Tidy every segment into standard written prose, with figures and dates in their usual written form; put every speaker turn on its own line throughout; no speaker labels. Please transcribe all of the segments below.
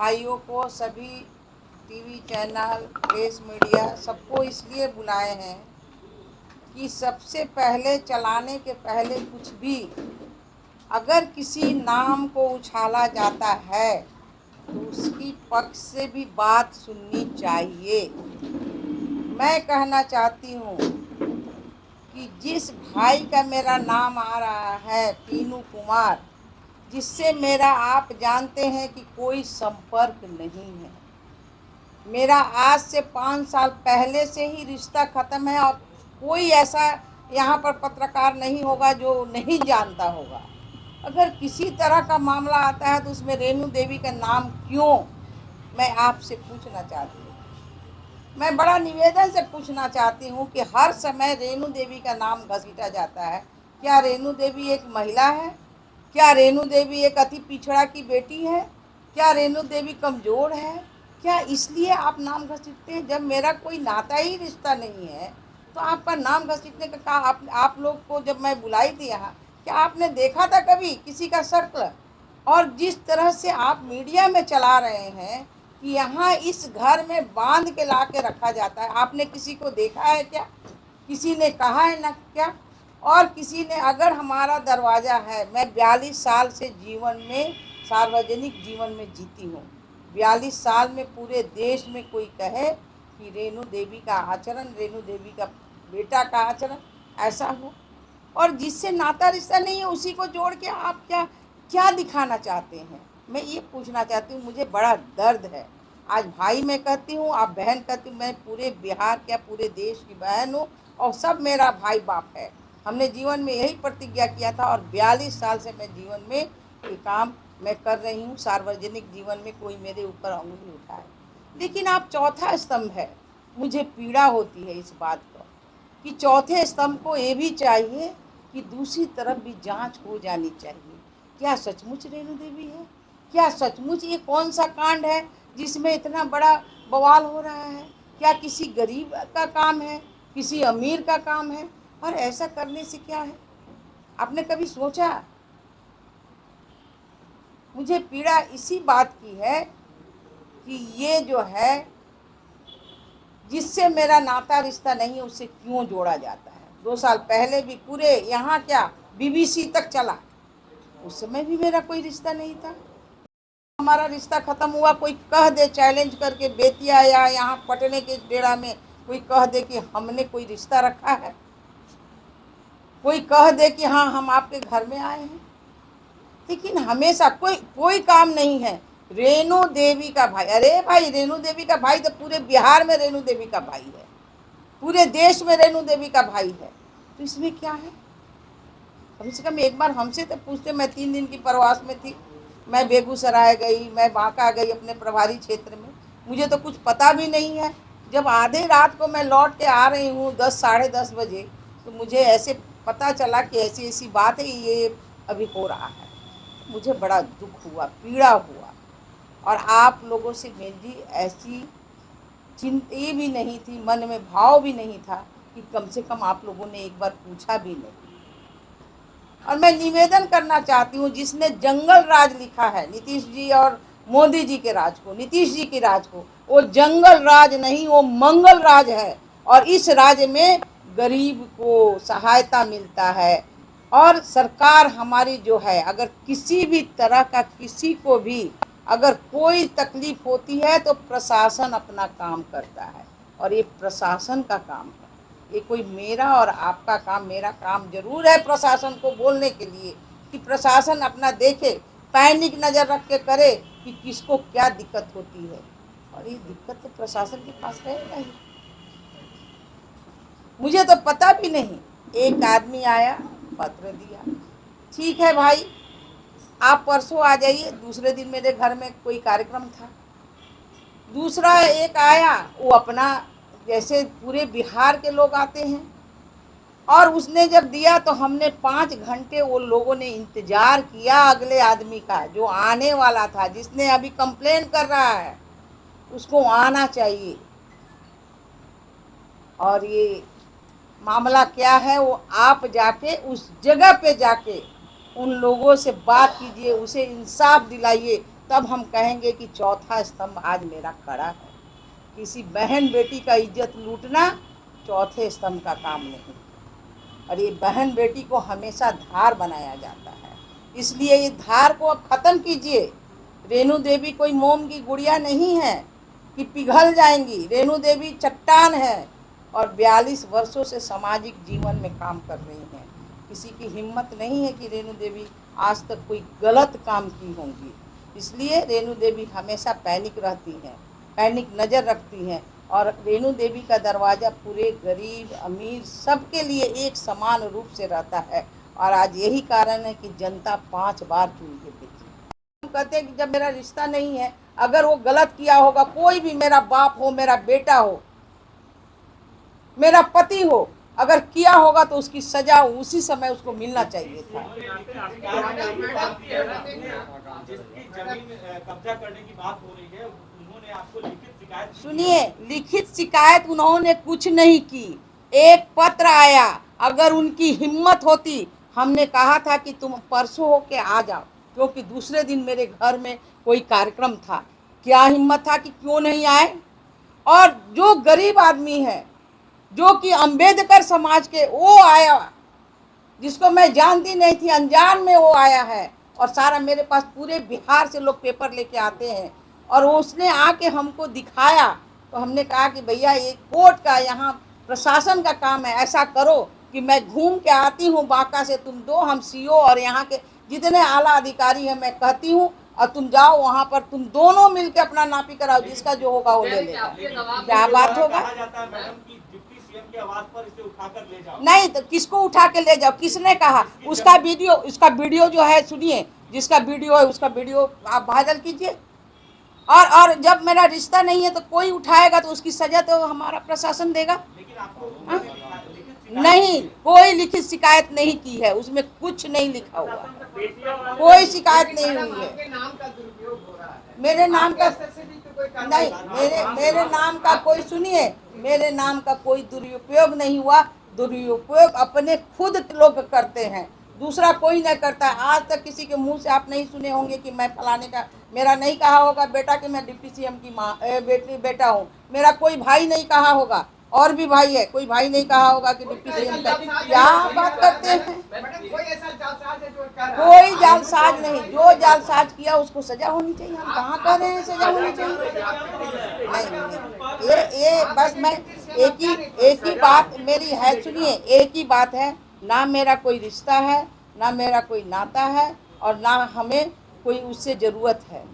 भाइयों को, सभी टीवी चैनल, प्रेस मीडिया सबको इसलिए बुलाए हैं कि सबसे पहले चलाने के पहले कुछ भी अगर किसी नाम को उछाला जाता है तो उसकी पक्ष से भी बात सुननी चाहिए। मैं कहना चाहती हूँ कि जिस भाई का मेरा नाम आ रहा है पीनू कुमार, जिससे मेरा आप जानते हैं कि कोई संपर्क नहीं है, मेरा आज से 5 साल पहले से ही रिश्ता ख़त्म है और कोई ऐसा यहाँ पर पत्रकार नहीं होगा जो नहीं जानता होगा। अगर किसी तरह का मामला आता है तो उसमें रेणु देवी का नाम क्यों, मैं आपसे पूछना चाहती हूँ। मैं बड़ा निवेदन से पूछना चाहती हूँ कि हर समय रेणु देवी का नाम घसीटा जाता है। क्या रेणु देवी एक महिला है? क्या रेणु देवी एक अति पिछड़ा की बेटी है? क्या रेणु देवी कमज़ोर है? क्या इसलिए आप नाम घसीटते हैं? जब मेरा कोई नाता ही रिश्ता नहीं है तो आपका नाम घसीटने का आप लोग को जब मैं बुलाई थी यहाँ, क्या आपने देखा था कभी किसी का शक्ल? और जिस तरह से आप मीडिया में चला रहे हैं कि यहाँ इस घर में बांध के ला के रखा जाता है, आपने किसी को देखा है क्या? किसी ने कहा है ना क्या? और किसी ने, अगर हमारा दरवाज़ा है, मैं 42 साल से जीवन में, सार्वजनिक जीवन में जीती हूँ। 42 साल में पूरे देश में कोई कहे कि रेणु देवी का आचरण, रेणु देवी का बेटा का आचरण ऐसा हो, और जिससे नाता रिश्ता नहीं है उसी को जोड़ के आप क्या क्या दिखाना चाहते हैं? मैं ये पूछना चाहती हूँ। मुझे बड़ा दर्द है। आज भाई मैं कहती हूँ, आप बहन कहती हूँ। मैं पूरे बिहार क्या पूरे देश की बहन हूँ और सब मेरा भाई बाप है। हमने जीवन में यही प्रतिज्ञा किया था और 42 साल से मैं जीवन में ये काम मैं कर रही हूँ। सार्वजनिक जीवन में कोई मेरे ऊपर उंगली उठाए, लेकिन आप चौथा स्तंभ है। मुझे पीड़ा होती है इस बात पर कि चौथे स्तंभ को ये भी चाहिए कि दूसरी तरफ भी जांच हो जानी चाहिए। क्या सचमुच रेणु देवी है? क्या सचमुच ये कौन सा कांड है जिसमें इतना बड़ा बवाल हो रहा है? क्या किसी गरीब का काम है, किसी अमीर का काम है? और ऐसा करने से क्या है? आपने कभी सोचा? मुझे पीड़ा इसी बात की है कि ये जो है, जिससे मेरा नाता रिश्ता नहीं है उससे क्यों जोड़ा जाता है। 2 साल पहले भी पूरे यहाँ क्या BBC तक चला, उस समय भी मेरा कोई रिश्ता नहीं था। हमारा रिश्ता ख़त्म हुआ, कोई कह दे चैलेंज करके बेतिया या यहाँ पटने के डेरा में कोई कह दे कि हमने कोई रिश्ता रखा है, कोई कह दे कि हाँ हम आपके घर में आए हैं, लेकिन हमेशा कोई काम नहीं है। रेणु देवी का भाई, अरे भाई रेणु देवी का भाई तो पूरे बिहार में रेणु देवी का भाई है, पूरे देश में रेणु देवी का भाई है, तो इसमें क्या है? कम से कम एक बार हमसे तो पूछते। मैं 3 दिन की प्रवास में थी, मैं बेगूसराय गई, मैं बांका गई अपने प्रभारी क्षेत्र में, मुझे तो कुछ पता भी नहीं है। जब आधे रात को मैं लौट के आ रही हूँ 10 साढ़े 10 बजे, तो मुझे ऐसे पता चला कि ऐसी ऐसी बात है, ये अभी हो रहा है। मुझे बड़ा दुख हुआ, पीड़ा हुआ, और आप लोगों से मेरी ऐसी चिंता भी नहीं थी, मन में भाव भी नहीं था कि कम से कम आप लोगों ने एक बार पूछा भी नहीं। और मैं निवेदन करना चाहती हूँ, जिसने जंगल राज लिखा है नीतीश जी और मोदी जी के राज को, नीतीश जी के राज को, वो जंगल राज नहीं, वो मंगल राज है। और इस राज्य में गरीब को सहायता मिलता है, और सरकार हमारी जो है, अगर किसी भी तरह का किसी को भी अगर कोई तकलीफ होती है तो प्रशासन अपना काम करता है, और ये प्रशासन का काम है। ये कोई मेरा और आपका काम, मेरा काम जरूर है प्रशासन को बोलने के लिए कि प्रशासन अपना देखे, पैनिक नज़र रख के करे कि किसको क्या दिक्कत होती है, और ये दिक्कत तो प्रशासन के पास रहेगा ही। मुझे तो पता भी नहीं, एक आदमी आया, पत्र दिया, ठीक है भाई आप परसों आ जाइए। दूसरे दिन मेरे घर में कोई कार्यक्रम था, दूसरा एक आया, वो अपना जैसे पूरे बिहार के लोग आते हैं, और उसने जब दिया तो हमने 5 घंटे वो लोगों ने इंतज़ार किया अगले आदमी का, जो आने वाला था, जिसने अभी कंप्लेन कर रहा है उसको आना चाहिए। और ये मामला क्या है, वो आप जाके उस जगह पे जाके उन लोगों से बात कीजिए, उसे इंसाफ दिलाइए, तब हम कहेंगे कि चौथा स्तंभ आज मेरा खड़ा है। किसी बहन बेटी का इज्जत लूटना चौथे स्तंभ का काम नहीं, और ये बहन बेटी को हमेशा धार बनाया जाता है। इसलिए ये धार को अब ख़त्म कीजिए। रेणु देवी कोई मोम की गुड़िया नहीं है कि पिघल जाएंगी। रेणु देवी चट्टान है और 42 वर्षों से सामाजिक जीवन में काम कर रही हैं। किसी की हिम्मत नहीं है कि रेणु देवी आज तक कोई गलत काम की होंगी। इसलिए रेणु देवी हमेशा पैनिक रहती हैं, पैनिक नज़र रखती हैं, और रेणु देवी का दरवाज़ा पूरे गरीब अमीर सबके लिए एक समान रूप से रहता है। और आज यही कारण है कि जनता 5 बार चुन के देखी। हम कहते हैं कि जब मेरा रिश्ता नहीं है, अगर वो गलत किया होगा, कोई भी, मेरा बाप हो, मेरा बेटा हो, मेरा पति हो, अगर किया होगा तो उसकी सजा उसी समय उसको मिलना चाहिए था।
कब्जा करने की बात हो रही है, उन्होंने आपको लिखित शिकायत?
सुनिए, लिखित शिकायत उन्होंने कुछ नहीं की, एक पत्र आया। अगर उनकी हिम्मत होती, हमने कहा था कि तुम परसों होके आ जाओ, क्योंकि दूसरे दिन मेरे घर में कोई कार्यक्रम था। क्या हिम्मत था कि क्यों नहीं आए? और जो गरीब आदमी है, जो कि अंबेडकर समाज के, वो आया, जिसको मैं जानती नहीं थी, अनजान में वो आया है। और सारा मेरे पास पूरे बिहार से लोग पेपर लेके आते हैं, और उसने आके हमको दिखाया। तो हमने कहा कि भैया ये कोर्ट का, यहाँ प्रशासन का काम है, ऐसा करो कि मैं घूम के आती हूँ बांका से, तुम दो, हम सीओ और यहाँ के जितने आला अधिकारी हैं मैं कहती हूँ, और तुम जाओ वहाँ पर, तुम दोनों मिलके अपना नापी कराओ, जिसका जो होगा वो ले लेगा। क्या बात होगा?
के आवाज पर इसे उठाकर ले जाओ।
नहीं तो किसको उठा के ले जाओ? किसने कहा? उसका वीडियो जो है, सुनिए, जिसका वीडियो है उसका वीडियो आप वायरल कीजिए। और जब मेरा रिश्ता नहीं है तो कोई उठाएगा तो उसकी सजा तो हमारा प्रशासन देगा।
लेकिन आपको
नहीं, कोई लिखित शिकायत नहीं की है, उसमें कुछ नहीं लिखा हुआ, कोई शिकायत नहीं हुई है। मेरे नाम का नहीं, मेरे नाम का कोई, सुनिए, मेरे नाम का कोई दुरुपयोग नहीं हुआ। दुरुपयोग अपने खुद लोग करते हैं, दूसरा कोई नहीं करता। आज तक किसी के मुंह से आप नहीं सुने होंगे कि मैं फलाने का, मेरा नहीं कहा होगा बेटा कि मैं डिप्टी सीएम की माँ बेटा हूँ। मेरा कोई भाई नहीं कहा होगा, और भी भाई है, कोई भाई नहीं कहा होगा कि डिप्टी सीएम का। क्या बात करते हैं? कोई जालसाज नहीं, जो जालसाज किया उसको सजा होनी चाहिए। हम कहाँ कह रहे हैं सजा होनी चाहिए? नहीं, ये बस मैं एक ही बात मेरी है, सुनिए, एक ही बात है, ना मेरा कोई रिश्ता है, ना मेरा कोई नाता है, और ना हमें कोई उससे ज़रूरत है।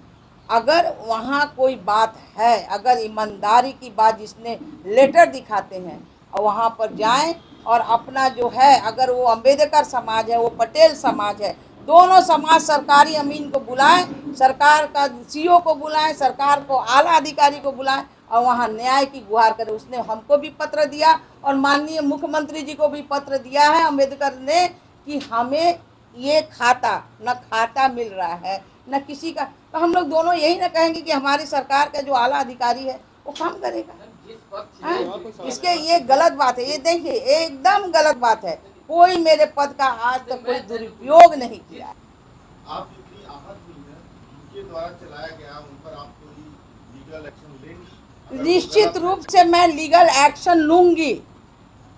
अगर वहाँ कोई बात है, अगर ईमानदारी की बात, जिसने लेटर दिखाते हैं, और वहाँ पर जाएं और अपना जो है, अगर वो अंबेडकर समाज है, वो पटेल समाज है, दोनों समाज सरकारी अमीन को बुलाएं, सरकार का सीओ को बुलाएं, सरकार को आला अधिकारी को बुलाएं, और वहाँ न्याय की गुहार करें। उसने हमको भी पत्र दिया और माननीय मुख्यमंत्री जी को भी पत्र दिया है अंबेडकर ने, कि हमें ये खाता मिल रहा है, न किसी का। तो हम लोग दोनों यही ना कहेंगे कि हमारी सरकार का जो आला अधिकारी है वो काम करेगा। इसके ये गलत बात है, ये देखिए एकदम गलत बात है। कोई मेरे पद का आज तक कोई दुरुपयोग नहीं किया।
आप जितनी आहत हुई है, उनके द्वारा चलाया गया, उन पर आप कोई लीगल एक्शन लेंगे?
निश्चित रूप से मैं लीगल एक्शन लूंगी।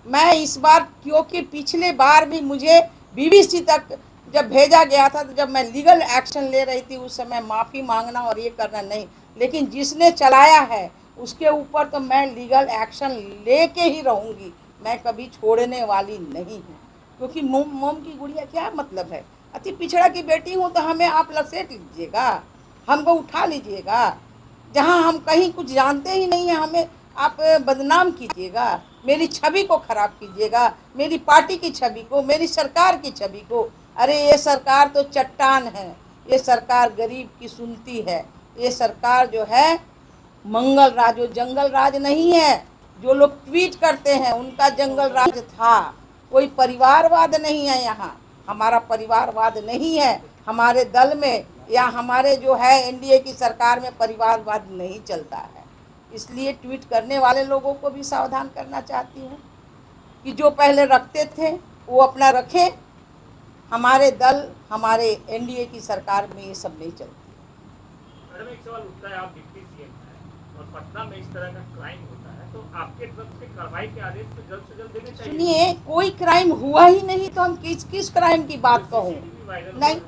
मैं इस बार, क्योंकि पिछले बार भी मुझे बीबीसी तक जब भेजा गया था, तो जब मैं लीगल एक्शन ले रही थी उस समय माफ़ी मांगना और ये करना नहीं, लेकिन जिसने चलाया है उसके ऊपर तो मैं लीगल एक्शन लेके ही रहूँगी। मैं कभी छोड़ने वाली नहीं हूँ, क्योंकि मोम की गुड़िया क्या मतलब है? अति पिछड़ा की बेटी हूँ तो हमें आप लसेट लीजिएगा, हमको उठा लीजिएगा। जहाँ हम कहीं कुछ जानते ही नहीं हैं, हमें आप बदनाम कीजिएगा, मेरी छवि को खराब कीजिएगा, मेरी पार्टी की छवि को, मेरी सरकार की छवि को। अरे ये सरकार तो चट्टान है, ये सरकार गरीब की सुनती है, ये सरकार जो है मंगल राज, जो जंगल राज नहीं है। जो लोग ट्वीट करते हैं उनका जंगल राज था, कोई परिवारवाद नहीं है यहाँ। हमारा परिवारवाद नहीं है, हमारे दल में या हमारे जो है एनडीए की सरकार में परिवारवाद नहीं चलता है। इसलिए ट्वीट करने वाले लोगों को भी सावधान करना चाहती हूँ कि जो पहले रखते थे वो अपना रखें। हमारे दल, हमारे एनडीए की सरकार में ये सब नहीं चलता।
मैडम एक सवाल उठता है, आप डिप्टी सीएम हैं और पटना में इस तरह का क्राइम होता है तो आपके तरफ से कार्रवाई के आदेश तो जल्द से जल्द देने चाहिए।
सुनिए, कोई क्राइम हुआ ही नहीं तो हम किस क्राइम की बात कहूँ?
CCTV वायरल
नहीं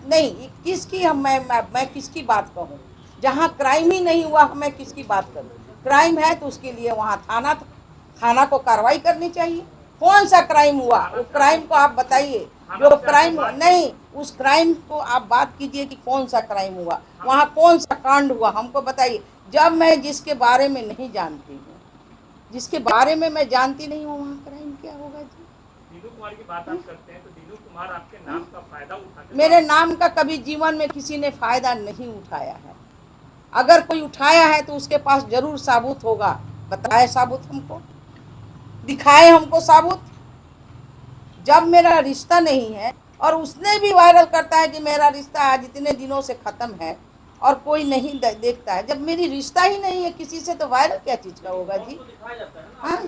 नहीं, किसकी हम मैं किसकी बात कहूँ? जहाँ क्राइम ही नहीं हुआ मैं किसकी बात करूँ? क्राइम है तो उसके लिए वहाँ थाना को कार्रवाई करनी चाहिए। कौन सा क्राइम हुआ? वो क्राइम को आप बताइए। जो क्राइम नहीं, उस क्राइम को आप बात कीजिए कि कौन सा क्राइम हुआ, वहाँ कौन सा कांड हुआ, हमको बताइए। जब मैं जिसके बारे में नहीं जानती हूँ, जिसके बारे में मैं जानती नहीं हूँ, वहाँ क्राइम क्या होगा जी?
दीनू कुमार की बात आप करते हैं तो दीनू कुमार आपके नाम का फायदा उठाते
मेरे नाम का कभी जीवन में किसी ने फायदा नहीं उठाया है। अगर कोई उठाया है तो उसके पास जरूर साबुत होगा। बताए साबुत हमको, दिखाए हमको साबुत। जब मेरा रिश्ता नहीं है और उसने भी वायरल करता है कि मेरा रिश्ता आज इतने दिनों से खत्म है और कोई नहीं देखता है। जब मेरी रिश्ता ही नहीं है किसी से तो वायरल क्या चीज का होगा जी? हाँ,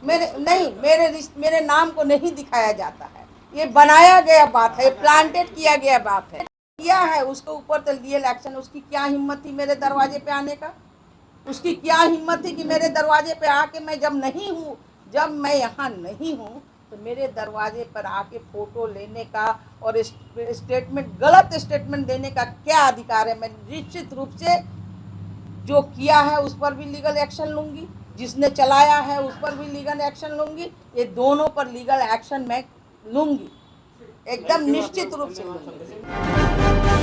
मेरे नाम को नहीं दिखाया जाता है। ये बनाया गया बात है, प्लांटेड किया गया बात है। किया है उसके ऊपर तो लीगल एक्शन। उसकी क्या हिम्मत थी मेरे दरवाजे पे आने का? उसकी क्या हिम्मत थी कि मेरे दरवाजे पे आके, मैं जब नहीं हूँ, जब मैं यहाँ नहीं हूँ तो मेरे दरवाजे पर आके फोटो लेने का और स्टेटमेंट, गलत स्टेटमेंट देने का क्या अधिकार है? मैं निश्चित रूप से जो किया है उस पर भी लीगल एक्शन लूंगी, जिसने चलाया है उस पर भी लीगल एक्शन लूंगी। ये दोनों पर लीगल एक्शन मैं लूंगी, एकदम निश्चित रूप से लूंगी।